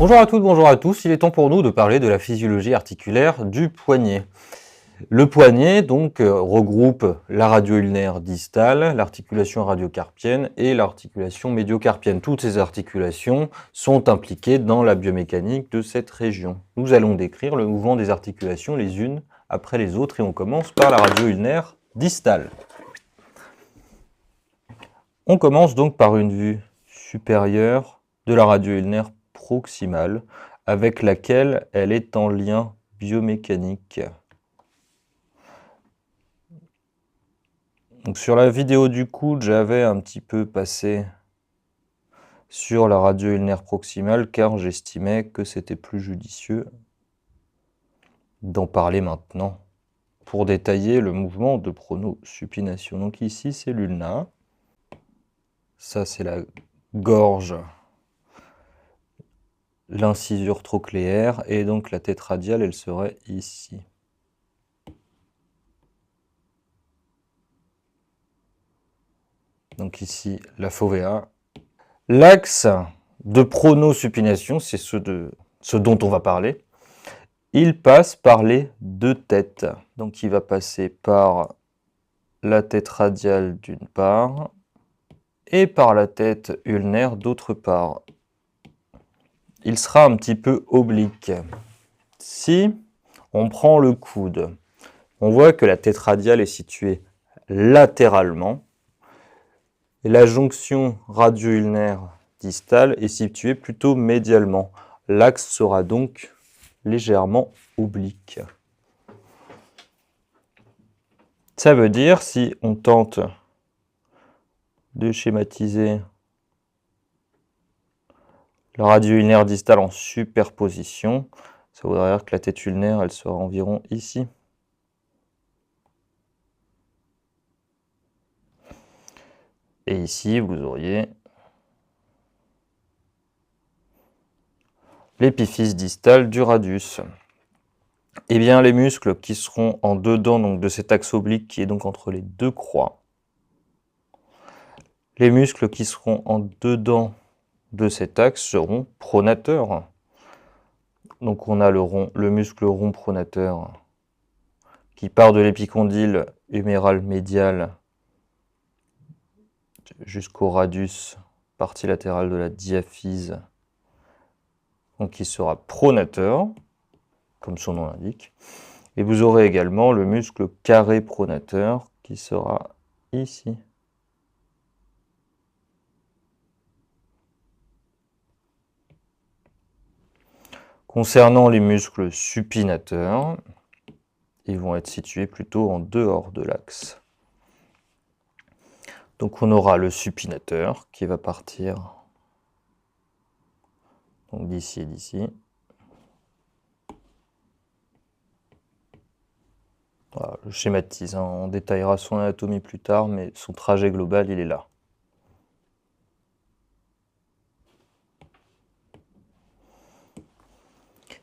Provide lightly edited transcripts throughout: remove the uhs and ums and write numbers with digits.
Bonjour à toutes, bonjour à tous. Il est temps pour nous de parler de la physiologie articulaire du poignet. Le poignet, donc, regroupe la radio ulnaire distale, l'articulation radiocarpienne et l'articulation médiocarpienne. Toutes ces articulations sont impliquées dans la biomécanique de cette région. Nous allons décrire le mouvement des articulations les unes après les autres et on commence par la radio ulnaire distale. On commence donc par une vue supérieure de la radio ulnaire proximale avec laquelle elle est en lien biomécanique. Donc sur la vidéo du coude, j'avais un petit peu passé sur la radio ulnaire proximale car j'estimais que c'était plus judicieux d'en parler maintenant pour détailler le mouvement de pronosupination. Donc ici c'est l'ulna, ça c'est la gorge, l'incisure trochléaire et donc la tête radiale elle serait ici. Donc ici la fovea. L'axe de pronosupination, c'est ce dont on va parler. Il passe par les deux têtes. Donc il va passer par la tête radiale d'une part et par la tête ulnaire d'autre part. Il sera un petit peu oblique. Si on prend le coude, on voit que la tête radiale est située latéralement et la jonction radio-ulnaire distale est située plutôt médialement. L'axe sera donc légèrement oblique. Ça veut dire, si on tente de schématiser la radio ulnaire distale en superposition, ça voudrait dire que la tête ulnaire, elle sera environ ici. Et ici, vous auriez l'épiphyse distale du radius. Eh bien, les muscles qui seront en dedans donc, de cet axe oblique qui est donc entre les deux croix, les muscles qui seront en dedans de cet axe seront pronateurs. Donc on a le muscle rond pronateur qui part de l'épicondyle huméral médial jusqu'au radius, partie latérale de la diaphyse, donc qui sera pronateur, comme son nom l'indique. Et vous aurez également le muscle carré pronateur qui sera ici. Concernant les muscles supinateurs, ils vont être situés plutôt en dehors de l'axe. Donc on aura le supinateur qui va partir d'ici et d'ici. Voilà, je schématise, hein. On détaillera son anatomie plus tard, mais son trajet global, il est là.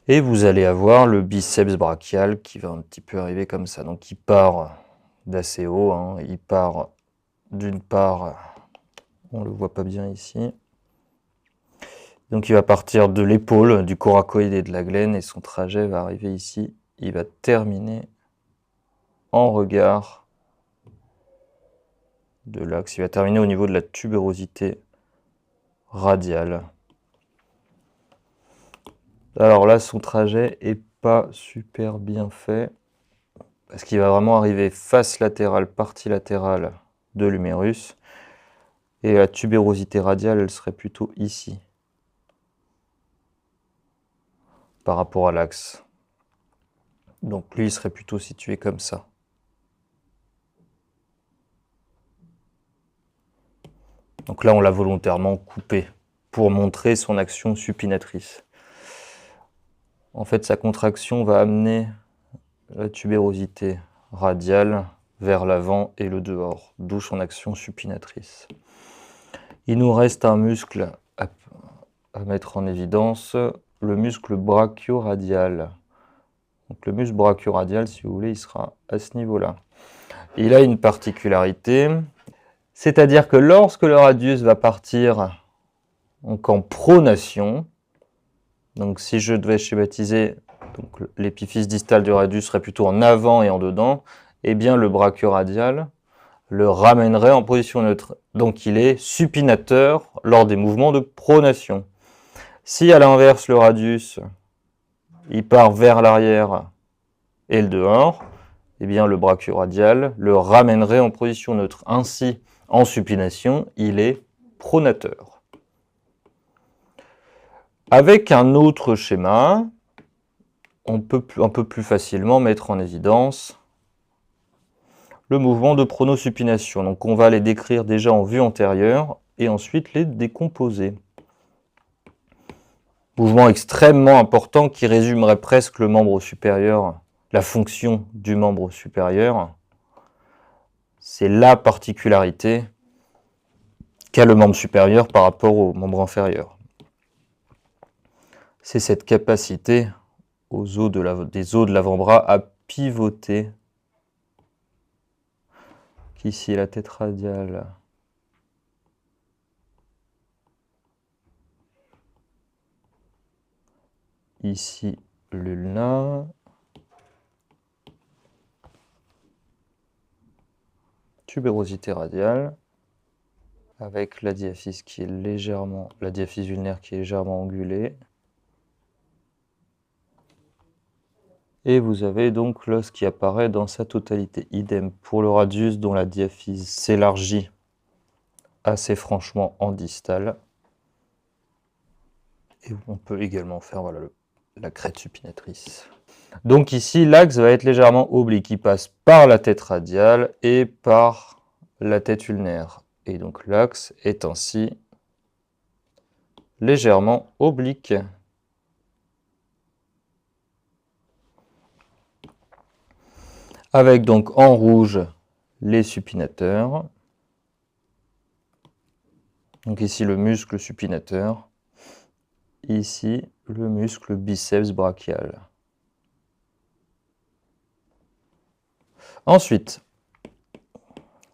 Et vous allez avoir le biceps brachial qui va un petit peu arriver comme ça. Donc il part d'assez haut, hein. Il part d'une part, on ne le voit pas bien ici. Donc il va partir de l'épaule, du coracoïde et de la glène, et son trajet va arriver ici. Il va terminer en regard de l'axe. Il va terminer au niveau de la tubérosité radiale. Alors là, son trajet est pas super bien fait, parce qu'il va vraiment arriver face latérale, partie latérale de l'humérus, et la tubérosité radiale, elle serait plutôt ici, par rapport à l'axe. Donc lui, il serait plutôt situé comme ça. Donc là, on l'a volontairement coupé, pour montrer son action supinatrice. En fait, sa contraction va amener la tubérosité radiale vers l'avant et le dehors, d'où son action supinatrice. Il nous reste un muscle à mettre en évidence, le muscle brachioradial. Donc le muscle brachioradial, si vous voulez, il sera à ce niveau-là. Il a une particularité, c'est-à-dire que lorsque le radius va partir donc en pronation, Donc si je devais schématiser, l'épiphyse distale du radius serait plutôt en avant et en dedans, eh bien le brachioradial le ramènerait en position neutre. Donc il est supinateur lors des mouvements de pronation. Si à l'inverse le radius il part vers l'arrière et le dehors, eh bien le brachioradial le ramènerait en position neutre. Ainsi, en supination, il est pronateur. Avec un autre schéma, on peut un peu plus facilement mettre en évidence le mouvement de pronosupination. Donc on va les décrire déjà en vue antérieure et ensuite les décomposer. Mouvement extrêmement important qui résumerait presque le membre supérieur, la fonction du membre supérieur. C'est la particularité qu'a le membre supérieur par rapport au membre inférieur. C'est cette capacité des os de l'avant-bras à pivoter, qu'ici la tête radiale ici l'ulna, tubérosité radiale, avec la diaphyse la diaphyse ulnaire qui est légèrement angulée. Et vous avez donc l'os qui apparaît dans sa totalité. Idem pour le radius dont la diaphyse s'élargit assez franchement en distal. Et on peut également faire la crête supinatrice. Donc ici, l'axe va être légèrement oblique. Il passe par la tête radiale et par la tête ulnaire. Et donc l'axe est ainsi légèrement oblique. Avec donc en rouge les supinateurs. Donc ici le muscle supinateur. Ici le muscle biceps brachial. Ensuite,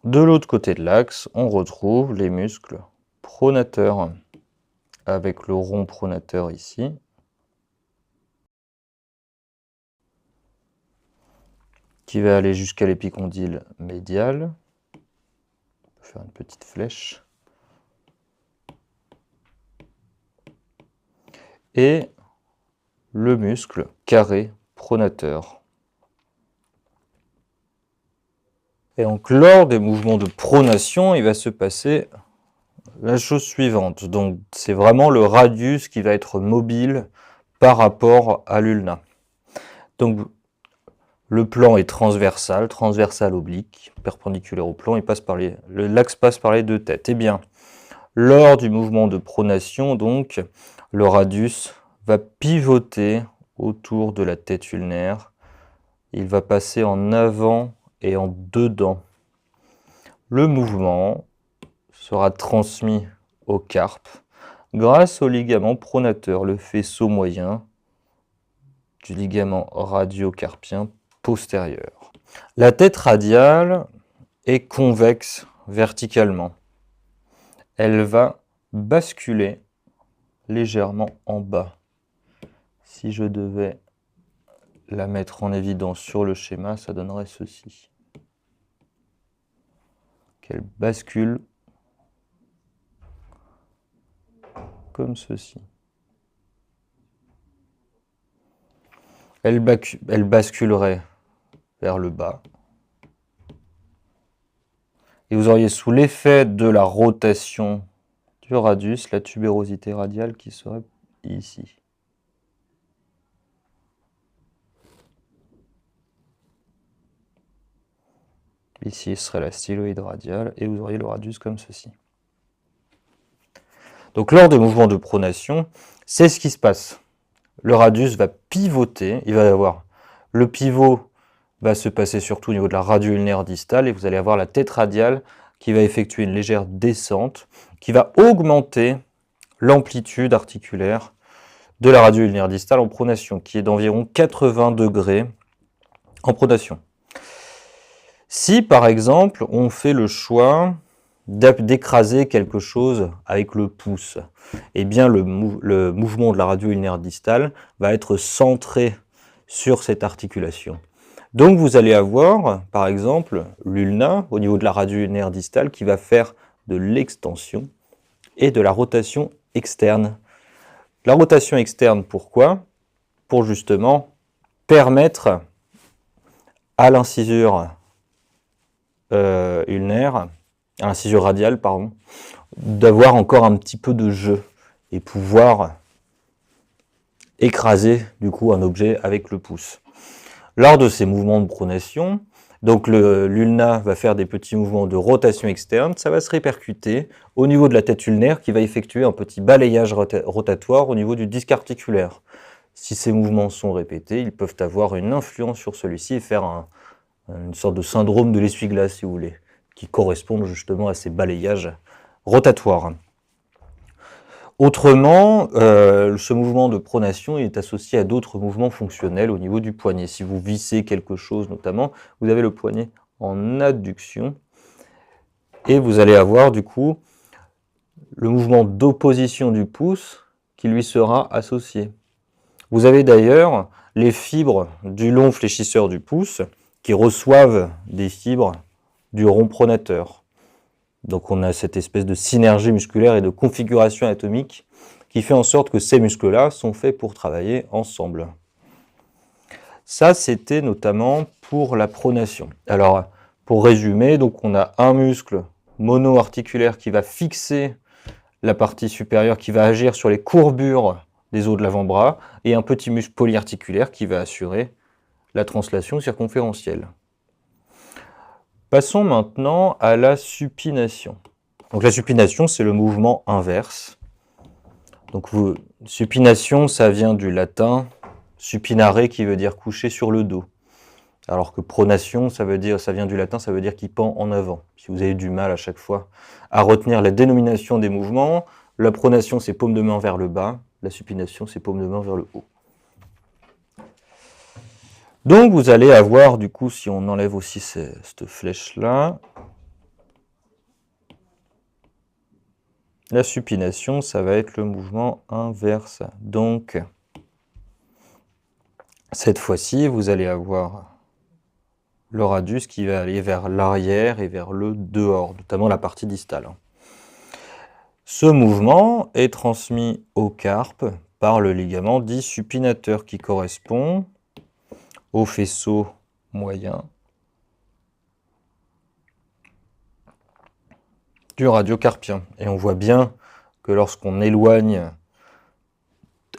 de l'autre côté de l'axe, on retrouve les muscles pronateurs, avec le rond pronateur ici. Qui va aller jusqu'à l'épicondyle médial. On peut faire une petite flèche. Et le muscle carré pronateur. Et donc, lors des mouvements de pronation, il va se passer la chose suivante. Donc, c'est vraiment le radius qui va être mobile par rapport à l'ulna. Donc, le plan est transversal oblique, perpendiculaire au plan, l'axe passe par les deux têtes. Eh bien, lors du mouvement de pronation, donc, le radius va pivoter autour de la tête ulnaire. Il va passer en avant et en dedans. Le mouvement sera transmis au carpe grâce au ligament pronateur, le faisceau moyen du ligament radiocarpien postérieur. La tête radiale est convexe verticalement. Elle va basculer légèrement en bas. Si je devais la mettre en évidence sur le schéma, ça donnerait ceci. Qu'elle bascule comme ceci. Elle basculerait vers le bas. Et vous auriez sous l'effet de la rotation du radius, la tubérosité radiale qui serait ici. Ici serait la styloïde radiale et vous auriez le radius comme ceci. Donc lors des mouvements de pronation, c'est ce qui se passe. Le radius va pivoter, il va y avoir le pivot va se passer surtout au niveau de la radio-ulnaire distale et vous allez avoir la tête radiale qui va effectuer une légère descente qui va augmenter l'amplitude articulaire de la radio-ulnaire distale en pronation qui est d'environ 80 degrés en pronation. Si par exemple on fait le choix d'écraser quelque chose avec le pouce. Eh bien, le mouvement de la radio ulnaire distale va être centré sur cette articulation. Donc, vous allez avoir, par exemple, l'ulna, au niveau de la radio ulnaire distale, qui va faire de l'extension et de la rotation externe. La rotation externe, pourquoi? Pour justement permettre à l'incisure ulnaire, à l'incisure radiale, pardon, d'avoir encore un petit peu de jeu et pouvoir écraser du coup un objet avec le pouce. Lors de ces mouvements de pronation, donc l'ulna va faire des petits mouvements de rotation externe, ça va se répercuter au niveau de la tête ulnaire qui va effectuer un petit balayage rotatoire au niveau du disque articulaire. Si ces mouvements sont répétés, ils peuvent avoir une influence sur celui-ci et faire une sorte de syndrome de l'essuie-glace, si vous voulez, qui correspond justement à ces balayages rotatoires. Autrement, ce mouvement de pronation est associé à d'autres mouvements fonctionnels au niveau du poignet. Si vous vissez quelque chose notamment, vous avez le poignet en adduction et vous allez avoir du coup le mouvement d'opposition du pouce qui lui sera associé. Vous avez d'ailleurs les fibres du long fléchisseur du pouce qui reçoivent des fibres du rond pronateur. Donc on a cette espèce de synergie musculaire et de configuration atomique qui fait en sorte que ces muscles-là sont faits pour travailler ensemble. Ça, c'était notamment pour la pronation. Alors, pour résumer, donc on a un muscle monoarticulaire qui va fixer la partie supérieure, qui va agir sur les courbures des os de l'avant-bras, et un petit muscle polyarticulaire qui va assurer la translation circonférentielle. Passons maintenant à la supination. Donc la supination, c'est le mouvement inverse. Donc supination, ça vient du latin supinare qui veut dire coucher sur le dos. Alors que pronation, ça vient du latin, ça veut dire qui pend en avant. Si vous avez du mal à chaque fois à retenir la dénomination des mouvements, la pronation c'est paume de main vers le bas, la supination c'est paume de main vers le haut. Donc vous allez avoir du coup, si on enlève aussi cette flèche-là, la supination, ça va être le mouvement inverse. Donc, cette fois-ci, vous allez avoir le radius qui va aller vers l'arrière et vers le dehors, notamment la partie distale. Ce mouvement est transmis au carpe par le ligament dit supinateur qui correspond au faisceau moyen du radiocarpien. Et on voit bien que lorsqu'on éloigne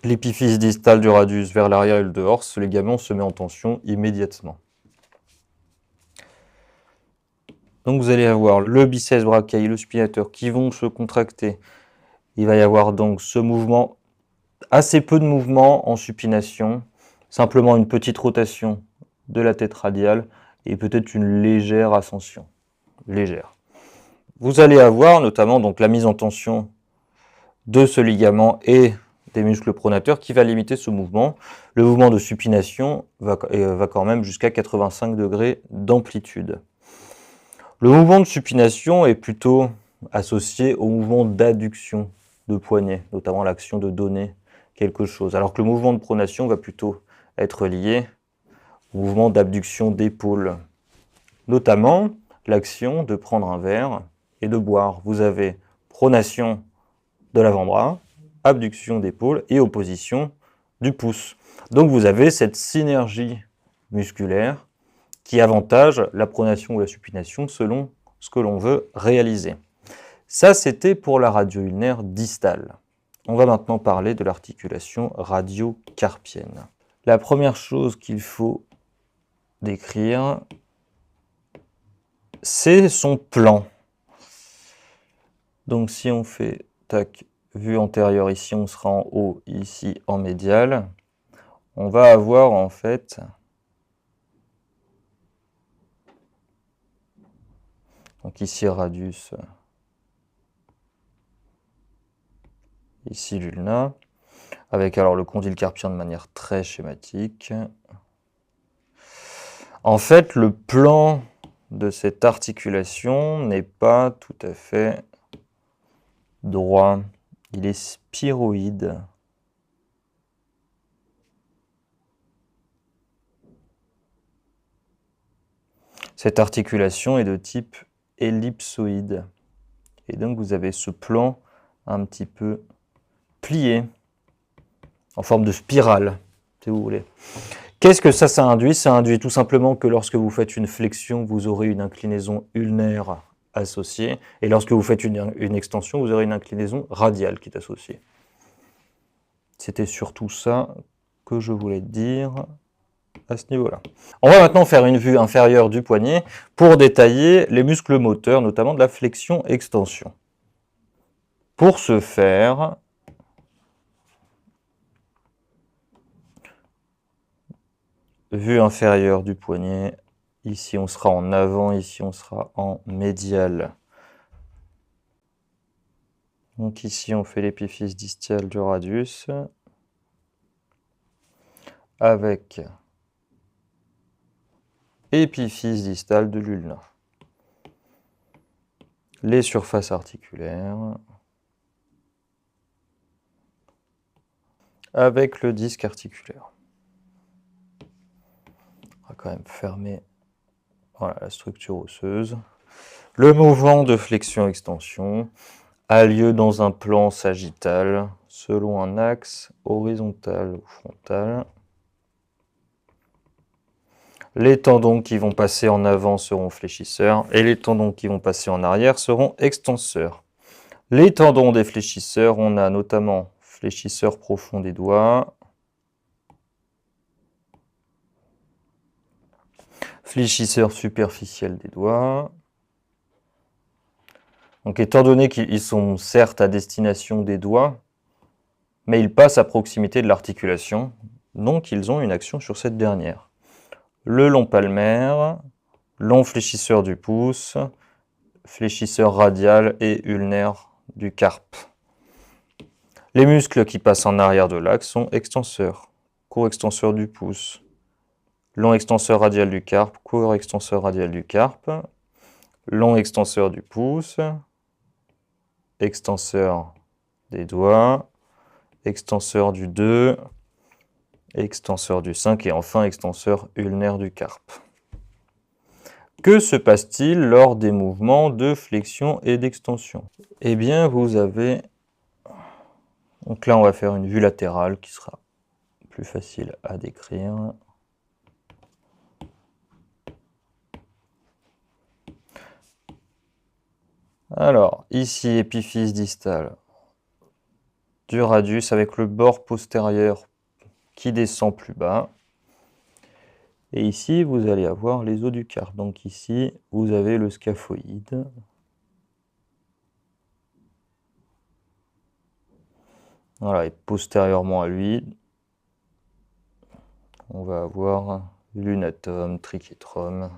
l'épiphyse distale du radius vers l'arrière et le dehors, ce ligament se met en tension immédiatement. Donc vous allez avoir le biceps brachii et le supinateur qui vont se contracter. Il va y avoir donc ce mouvement, assez peu de mouvement en supination, simplement une petite rotation de la tête radiale et peut-être une légère ascension. Légère. Vous allez avoir notamment donc la mise en tension de ce ligament et des muscles pronateurs qui va limiter ce mouvement. Le mouvement de supination va quand même jusqu'à 85 degrés d'amplitude. Le mouvement de supination est plutôt associé au mouvement d'adduction de poignet, notamment l'action de donner quelque chose, alors que le mouvement de pronation va plutôt être lié au mouvement d'abduction d'épaule, notamment l'action de prendre un verre et de boire. Vous avez pronation de l'avant-bras, abduction d'épaule et opposition du pouce. Donc vous avez cette synergie musculaire qui avantage la pronation ou la supination selon ce que l'on veut réaliser. Ça, c'était pour la radio ulnaire distale. On va maintenant parler de l'articulation radiocarpienne. La première chose qu'il faut décrire, c'est son plan. Donc si on fait tac, vue antérieure ici, on sera en haut, ici en médial. On va avoir en fait donc ici radius, ici l'ulna, avec alors le condyle carpien de manière très schématique. En fait, le plan de cette articulation n'est pas tout à fait droit. Il est spiroïde. Cette articulation est de type ellipsoïde. Et donc vous avez ce plan un petit peu plié, en forme de spirale, si vous voulez. Qu'est-ce que ça induit? Ça induit tout simplement que lorsque vous faites une flexion, vous aurez une inclinaison ulnaire associée. Et lorsque vous faites une extension, vous aurez une inclinaison radiale qui est associée. C'était surtout ça que je voulais dire à ce niveau-là. On va maintenant faire une vue inférieure du poignet pour détailler les muscles moteurs, notamment de la flexion-extension. Pour ce faire, vue inférieure du poignet, ici on sera en avant, ici on sera en médial. Donc ici on fait l'épiphyse distale du radius avec épiphyse distale de l'ulna. Les surfaces articulaires avec le disque articulaire. On va quand même fermer voilà, la structure osseuse. Le mouvement de flexion-extension a lieu dans un plan sagittal selon un axe horizontal ou frontal. Les tendons qui vont passer en avant seront fléchisseurs et les tendons qui vont passer en arrière seront extenseurs. Les tendons des fléchisseurs, on a notamment fléchisseur profond des doigts, fléchisseur superficiel des doigts. Donc étant donné qu'ils sont certes à destination des doigts, mais ils passent à proximité de l'articulation, donc ils ont une action sur cette dernière. Le long palmaire, long fléchisseur du pouce, fléchisseur radial et ulnaire du carpe. Les muscles qui passent en arrière de l'axe sont extenseurs, court extenseur du pouce, long extenseur radial du carpe, court extenseur radial du carpe, long extenseur du pouce, extenseur des doigts, extenseur du 2, extenseur du 5 et enfin extenseur ulnaire du carpe. Que se passe-t-il lors des mouvements de flexion et d'extension? Eh bien, vous avez... Donc là, on va faire une vue latérale qui sera plus facile à décrire. Alors, ici, épiphyse distale du radius avec le bord postérieur qui descend plus bas. Et ici, vous allez avoir les os du carpe. Donc ici, vous avez le scaphoïde. Voilà, et postérieurement à lui, on va avoir l'unatome, trichétrum.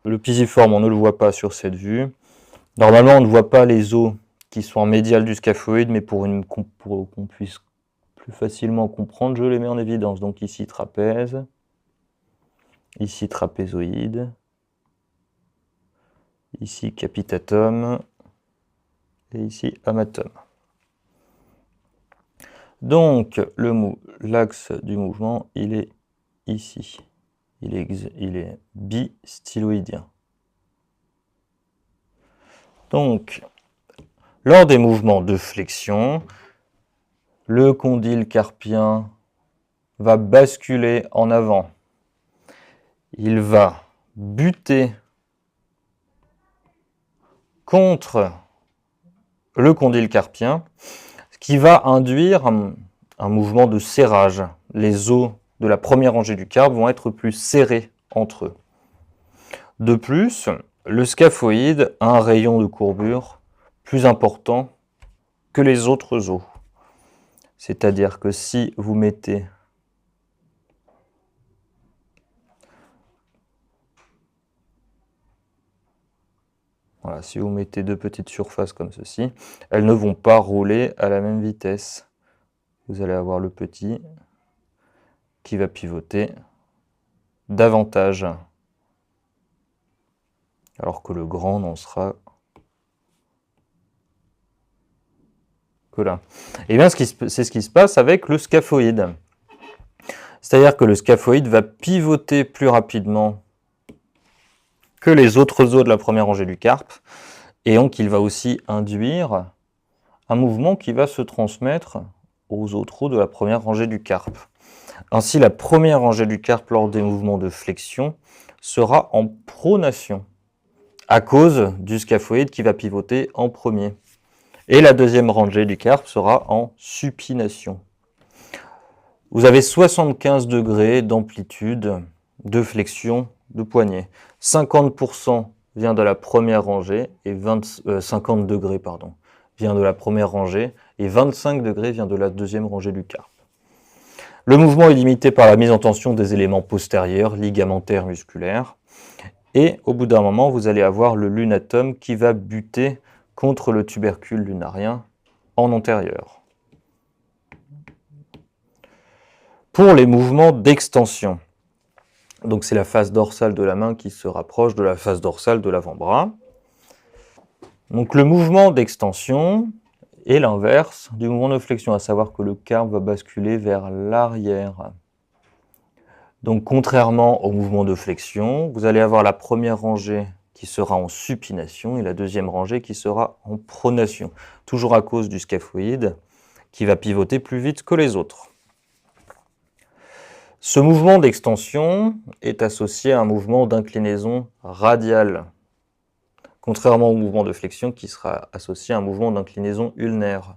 Le pisiforme, on ne le voit pas sur cette vue. Normalement, on ne voit pas les os qui sont en médial du scaphoïde, mais pour qu'on puisse plus facilement comprendre, je les mets en évidence. Donc ici, trapèze. Ici, trapézoïde. Ici, capitatum. Et ici, amatum. Donc, l'axe du mouvement, il est ici. Il est bistyloïdien. Donc, lors des mouvements de flexion, le condyle carpien va basculer en avant. Il va buter contre le condyle carpien, ce qui va induire un mouvement de serrage. Les os de la première rangée du carpe vont être plus serrés entre eux. De plus, le scaphoïde a un rayon de courbure plus important que les autres os. C'est-à-dire que si vous mettez voilà, si vous mettez deux petites surfaces comme ceci, elles ne vont pas rouler à la même vitesse. Vous allez avoir le petit qui va pivoter davantage. alors que le grand n'en sera que là. Et bien, c'est ce qui se passe avec le scaphoïde. C'est-à-dire que le scaphoïde va pivoter plus rapidement que les autres os de la première rangée du carpe, et donc il va aussi induire un mouvement qui va se transmettre aux autres os de la première rangée du carpe. Ainsi, la première rangée du carpe lors des mouvements de flexion sera en pronation, à cause du scaphoïde qui va pivoter en premier. Et la deuxième rangée du carpe sera en supination. Vous avez 75 degrés d'amplitude de flexion de poignet. 50% vient de la première rangée et 50 degrés vient de la première rangée et 25 degrés vient de la deuxième rangée du carpe. Le mouvement est limité par la mise en tension des éléments postérieurs, ligamentaires, musculaires. Et au bout d'un moment, vous allez avoir le lunatum qui va buter contre le tubercule lunarien en antérieur. Pour les mouvements d'extension, donc c'est la face dorsale de la main qui se rapproche de la face dorsale de l'avant-bras. Donc le mouvement d'extension est l'inverse du mouvement de flexion, à savoir que le carpe va basculer vers l'arrière. Donc contrairement au mouvement de flexion, vous allez avoir la première rangée qui sera en supination et la deuxième rangée qui sera en pronation, toujours à cause du scaphoïde qui va pivoter plus vite que les autres. Ce mouvement d'extension est associé à un mouvement d'inclinaison radiale, contrairement au mouvement de flexion qui sera associé à un mouvement d'inclinaison ulnaire.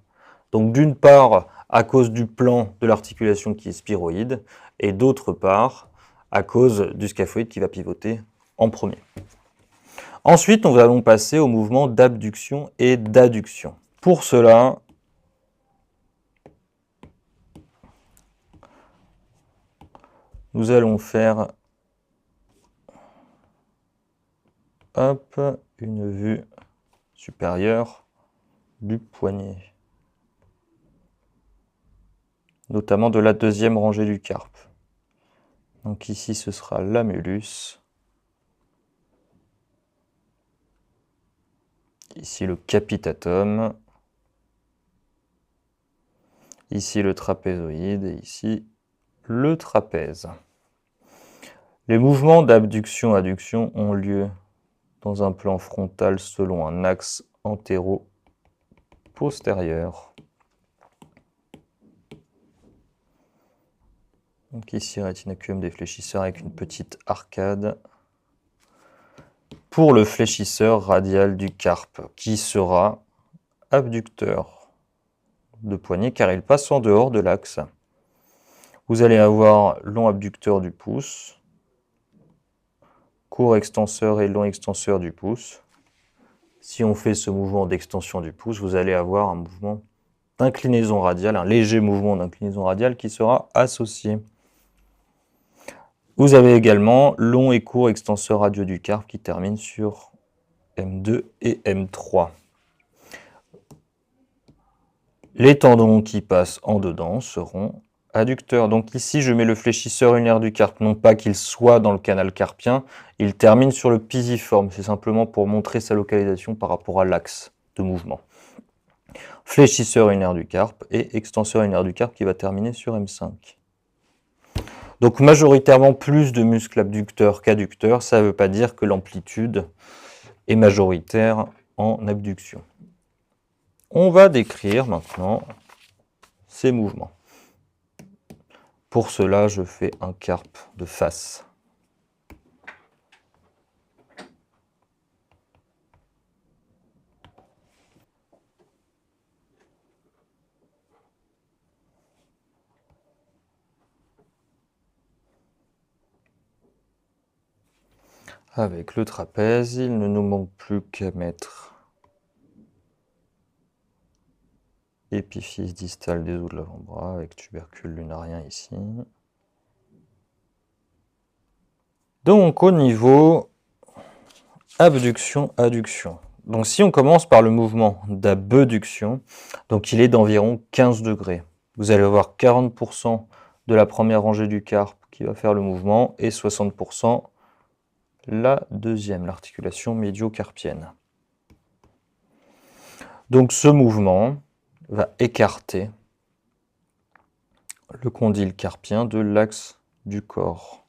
Donc d'une part, à cause du plan de l'articulation qui est spiroïde, et d'autre part, à cause du scaphoïde qui va pivoter en premier. Ensuite, nous allons passer au mouvement d'abduction et d'adduction. Pour cela, nous allons faire une vue supérieure du poignet, notamment de la deuxième rangée du carpe. Donc ici, ce sera l'amulus. Ici, le capitatum. Ici, le trapézoïde. Et ici, le trapèze. Les mouvements d'abduction-adduction ont lieu dans un plan frontal selon un axe antéro-postérieur. Donc ici, rétinaculum des fléchisseurs avec une petite arcade pour le fléchisseur radial du carpe, qui sera abducteur de poignet car il passe en dehors de l'axe. Vous allez avoir long abducteur du pouce, court extenseur et long extenseur du pouce. Si on fait ce mouvement d'extension du pouce, vous allez avoir un mouvement d'inclinaison radiale, un léger mouvement d'inclinaison radiale qui sera associé. Vous avez également long et court extenseur radiaux du carpe qui termine sur M2 et M3. Les tendons qui passent en dedans seront adducteurs. Donc ici, je mets le fléchisseur ulnaire du carpe, non pas qu'il soit dans le canal carpien, il termine sur le pisiforme. C'est simplement pour montrer sa localisation par rapport à l'axe de mouvement. Fléchisseur ulnaire du carpe et extenseur ulnaire du carpe qui va terminer sur M5. Donc majoritairement plus de muscles abducteurs qu'adducteurs, ça ne veut pas dire que l'amplitude est majoritaire en abduction. On va décrire maintenant ces mouvements. Pour cela, je fais un carpe de face. Avec le trapèze, il ne nous manque plus qu'à mettre épiphyse distale des os de l'avant-bras avec tubercule lunarien ici. Donc au niveau abduction-adduction. Donc si on commence par le mouvement d'abduction, donc il est d'environ 15 degrés. Vous allez avoir 40% de la première rangée du carpe qui va faire le mouvement et 60% la deuxième, l'articulation médio-carpienne. Donc ce mouvement va écarter le condyle carpien de l'axe du corps.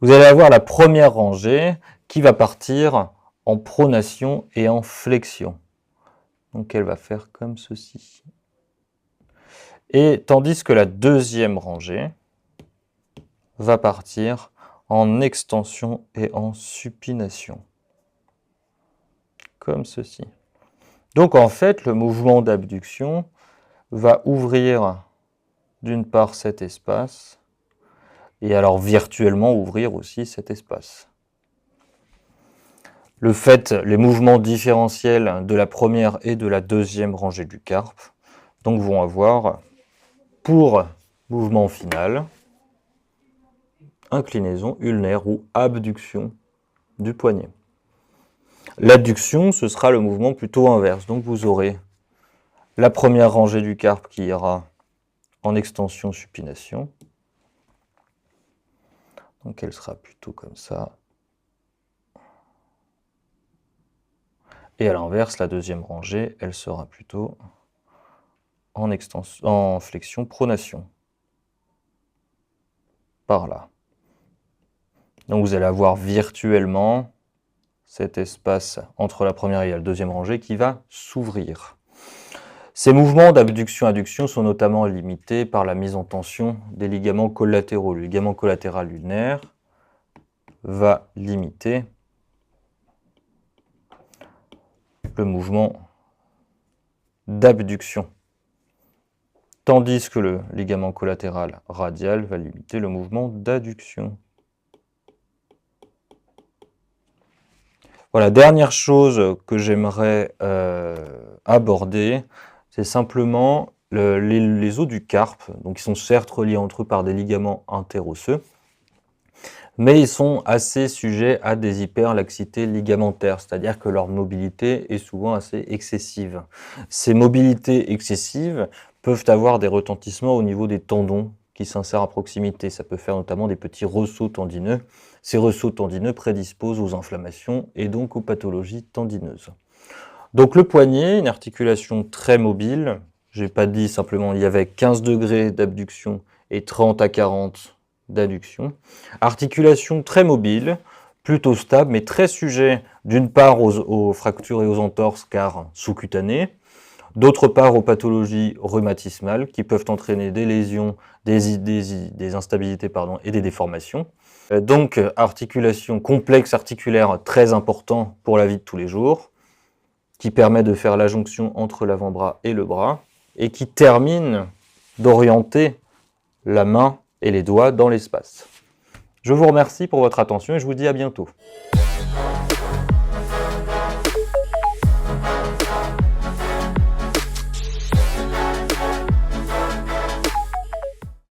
Vous allez avoir la première rangée qui va partir en pronation et en flexion. Donc elle va faire comme ceci. Et tandis que la deuxième rangée va partir en extension et en supination. Comme ceci. Donc en fait, le mouvement d'abduction va ouvrir d'une part cet espace, et alors virtuellement ouvrir aussi cet espace. Les mouvements différentiels de la première et de la deuxième rangée du carpe donc vont avoir pour mouvement final inclinaison ulnaire ou abduction du poignet. L'adduction, ce sera le mouvement plutôt inverse. Donc vous aurez la première rangée du carpe qui ira en extension-supination. Donc elle sera plutôt comme ça. Et à l'inverse, la deuxième rangée, elle sera plutôt en flexion-pronation. Par là. Donc vous allez avoir virtuellement cet espace entre la première et la deuxième rangée qui va s'ouvrir. Ces mouvements d'abduction-adduction sont notamment limités par la mise en tension des ligaments collatéraux. Le ligament collatéral ulnaire va limiter le mouvement d'abduction, tandis que le ligament collatéral radial va limiter le mouvement d'adduction. Voilà, dernière chose que j'aimerais aborder, c'est simplement les os du carpe. Donc ils sont certes reliés entre eux par des ligaments interosseux, mais ils sont assez sujets à des hyperlaxités ligamentaires, c'est-à-dire que leur mobilité est souvent assez excessive. Ces mobilités excessives peuvent avoir des retentissements au niveau des tendons qui s'insèrent à proximité. Ça peut faire notamment des petits ressauts tendineux. Ces ressauts tendineux prédisposent aux inflammations et donc aux pathologies tendineuses. Donc le poignet, une articulation très mobile. Je n'ai pas dit simplement il y avait 15 degrés d'abduction et 30 à 40 d'adduction. Articulation très mobile, plutôt stable, mais très sujet d'une part aux fractures et aux entorses car sous-cutanées, d'autre part aux pathologies rhumatismales qui peuvent entraîner des lésions, des instabilités et des déformations. Donc articulation complexe articulaire très important pour la vie de tous les jours, qui permet de faire la jonction entre l'avant-bras et le bras, et qui termine d'orienter la main et les doigts dans l'espace. Je vous remercie pour votre attention et je vous dis à bientôt.